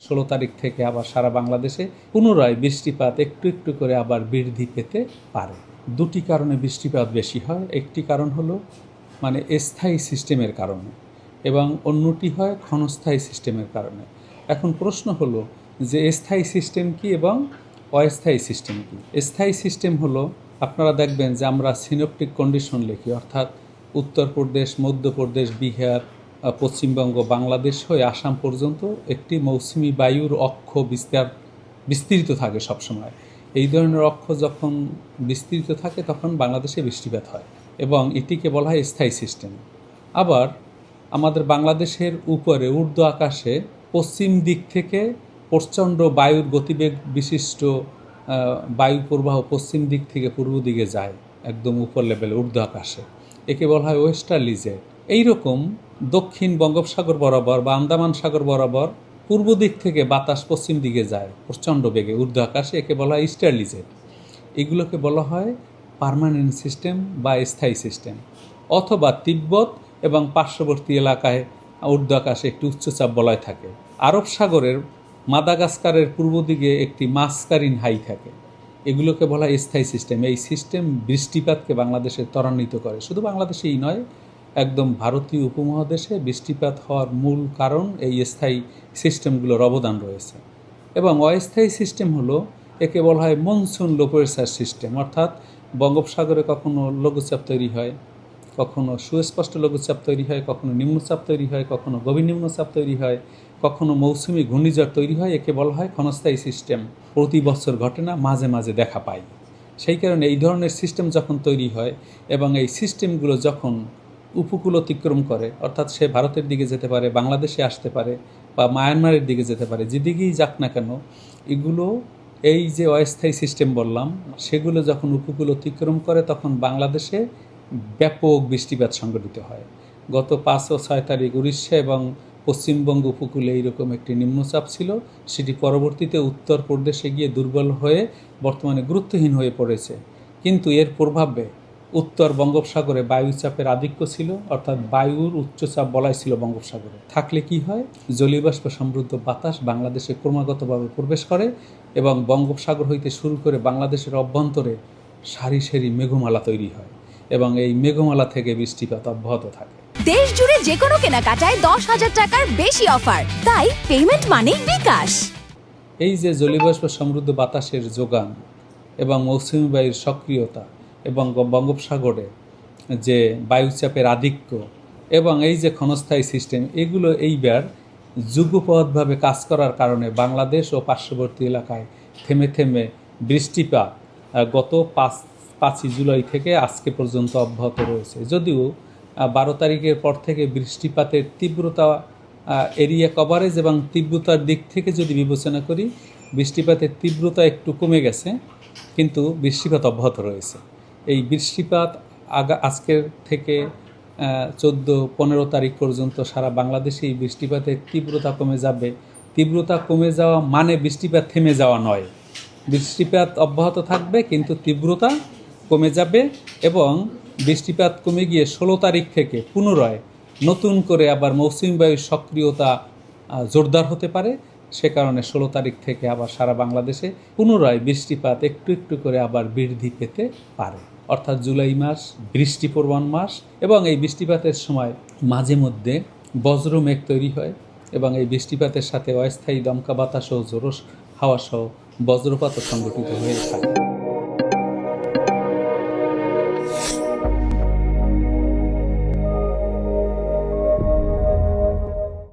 16 তারিখ থেকে আবার সারা বাংলাদেশে পুনরায় বৃষ্টিপাত একটু একটু করে আবার বৃদ্ধি পেতে পারে। দুটি কারণে বৃষ্টিপাত বেশি হয়। একটি কারণ হলো স্থায়ী সিস্টেমের কারণে এবং অন্যটি হয় ক্ষণস্থায়ী সিস্টেমের কারণে। এখন প্রশ্ন হলো যে স্থায়ী সিস্টেম কি এবং অস্থায়ী সিস্টেম কি। স্থায়ী সিস্টেম হলো, আপনারা দেখবেন যে আমরা সিনপটিক কন্ডিশন লিখি, অর্থাৎ উত্তরপ্রদেশ, মধ্যপ্রদেশ, বিহার, পশ্চিমবঙ্গ, বাংলাদেশ হয়ে আসাম পর্যন্ত একটি মৌসুমি বায়ুর অক্ষ বিস্তৃত থাকে সবসময়। এই ধরনের অক্ষ যখন বিস্তৃত থাকে তখন বাংলাদেশে বৃষ্টিপাত হয় এবং এটিকে বলা হয় স্থায়ী সিস্টেম। আবার আমাদের বাংলাদেশের উপরে ঊর্ধ্ব আকাশে পশ্চিম দিক থেকে প্রচণ্ড বায়ুর গতিবেগ বিশিষ্ট বায়ু প্রবাহ পশ্চিম দিক থেকে পূর্ব দিকে যায় একদম উপর লেভেলে ঊর্ধ্ব আকাশে, একে বলা হয় ওয়েস্টার্লি জেট। এইরকম দক্ষিণ বঙ্গোপসাগর বরাবর বা আন্দামান সাগর বরাবর পূর্ব দিক থেকে বাতাস পশ্চিম দিকে যায় প্রচণ্ড বেগে ঊর্ধ্ব আকাশে, একে বলা হয় ইস্টার্লি জেট। এগুলোকে বলা হয় পার্মানেন্ট সিস্টেম বা স্থায়ী সিস্টেম। অথবা তিব্বত এবং পার্শ্ববর্তী এলাকায় ঊর্ধ্ব আকাশে একটি উচ্চচাপ বলয় থাকে। আরব সাগরের মাদাগাস্কারের পূর্ব দিকে একটি মাসকারিন হাই থাকে। এগুলোকে বলা হয় স্থায়ী সিস্টেম। এই সিস্টেম বৃষ্টিপাতকে বাংলাদেশে ত্বরান্বিত করে। শুধু বাংলাদেশেই নয়, একদম ভারতীয় উপমহাদেশে বৃষ্টিপাত হওয়ার মূল কারণ এই স্থায়ী সিস্টেমগুলোর অবদান রয়েছে। এবং অস্থায়ী সিস্টেম হলো, একে বলা হয় মনসুন লো প্রেসার সিস্টেম, অর্থাৎ বঙ্গোপসাগরে কখনো লঘুচাপ তৈরি হয়, কখনো সুস্পষ্ট লঘুচাপ তৈরি হয়, কখনো নিম্নচাপ তৈরি হয়, কখনো গভীর নিম্নচাপ তৈরি হয়, কখনো মৌসুমি ঘূর্ণিঝড় তৈরি হয়। একে বলা হয় ক্ষণস্থায়ী সিস্টেম। প্রতি বছর ঘটে না, মাঝে মাঝে দেখা পাই। সেই কারণে এই ধরনের সিস্টেম যখন তৈরি হয় এবং এই সিস্টেমগুলো যখন উপকূল অতিক্রম করে, অর্থাৎ সে ভারতের দিকে যেতে পারে, বাংলাদেশে আসতে পারে বা মায়ানমারের দিকে যেতে পারে, যেদিকেই যাক না কেন, এগুলো এই যে অস্থায়ী সিস্টেম বললাম সেগুলো যখন উপকূল অতিক্রম করে তখন বাংলাদেশে ব্যাপক বৃষ্টিপাত সংঘটিত হয়। গত 5 ও 6 তারিখ উড়িষ্যা এবং পশ্চিমবঙ্গ উপকূলে এইরকম একটি নিম্নচাপ ছিল, সেটি পরবর্তীতে উত্তরপ্রদেশে গিয়ে দুর্বল হয়ে বর্তমানে গুরুত্বহীন হয়ে পড়েছে। কিন্তু এর প্রভাবে উত্তর বঙ্গোপসাগরে বায়ুচাপের আধিক্য ছিল, অর্থাৎ বায়ুর উচ্চচাপ বলয় ছিল বঙ্গোপসাগরে। থাকলে কি হয়, জলীয়বাষ্প সমৃদ্ধ বাতাস বাংলাদেশে ক্রমাগতভাবে প্রবেশ করে এবং বঙ্গোপসাগর হইতে শুরু করে বাংলাদেশের অভ্যন্তরে সারি সারি মেঘমালা তৈরি হয় এবং এই মেঘমালা থেকে বৃষ্টিপাত অব্যাহত থাকে। দেশ জুড়ে যে কোনো কেনাকাটায় 10,000 টাকার বেশি অফার, তাই পেমেন্ট মানেই বিকাশ। এই যে জলীয়বাষ্প সমৃদ্ধ বাতাসের যোগান এবং মৌসুমী বায়ুর সক্রিয়তা এবং বঙ্গোপসাগরে যে বায়ুচাপের আধিক্য এবং এই যে ক্ষণস্থায়ী সিস্টেম, এগুলো এইবার যুগপৎভাবে কাজ করার কারণে বাংলাদেশ ও পার্শ্ববর্তী এলাকায় থেমে থেমে বৃষ্টিপাত গত 5ই জুলাই থেকে আজকে পর্যন্ত অব্যাহত রয়েছে। যদিও 12 তারিখের পর থেকে বৃষ্টিপাতের তীব্রতা, এরিয়া কভারেজ এবং তীব্রতার দিক থেকে যদি বিবেচনা করি, বৃষ্টিপাতের তীব্রতা একটু কমে গেছে, কিন্তু বৃষ্টিপাত অব্যাহত রয়েছে। এই বৃষ্টিপাত আজকের থেকে 14-15 তারিখ পর্যন্ত সারা বাংলাদেশে এই বৃষ্টিপাতের তীব্রতা কমে যাবে। তীব্রতা কমে যাওয়া মানে বৃষ্টিপাত থেমে যাওয়া নয়, বৃষ্টিপাত অব্যাহত থাকবে কিন্তু তীব্রতা কমে যাবে এবং বৃষ্টিপাত কমে গিয়ে 16 তারিখ থেকে পুনরায় নতুন করে আবার মৌসুমী বায়ুর সক্রিয়তা জোরদার হতে পারে। সে কারণে 16 তারিখ থেকে আবার সারা বাংলাদেশে পুনরায় বৃষ্টিপাত একটু একটু করে আবার বৃদ্ধি পেতে পারে। অর্থাৎ জুলাই মাস বৃষ্টিপ্রবণ মাস এবং এই বৃষ্টিপাতের সময় মাঝে মধ্যে বজ্র মেঘ তৈরি হয় এবং এই বৃষ্টিপাতের সাথে অস্থায়ী দমকা বাতাস ও জোরস হাওয়া সহ বজ্রপাতও সংঘটিত হয়ে থাকে।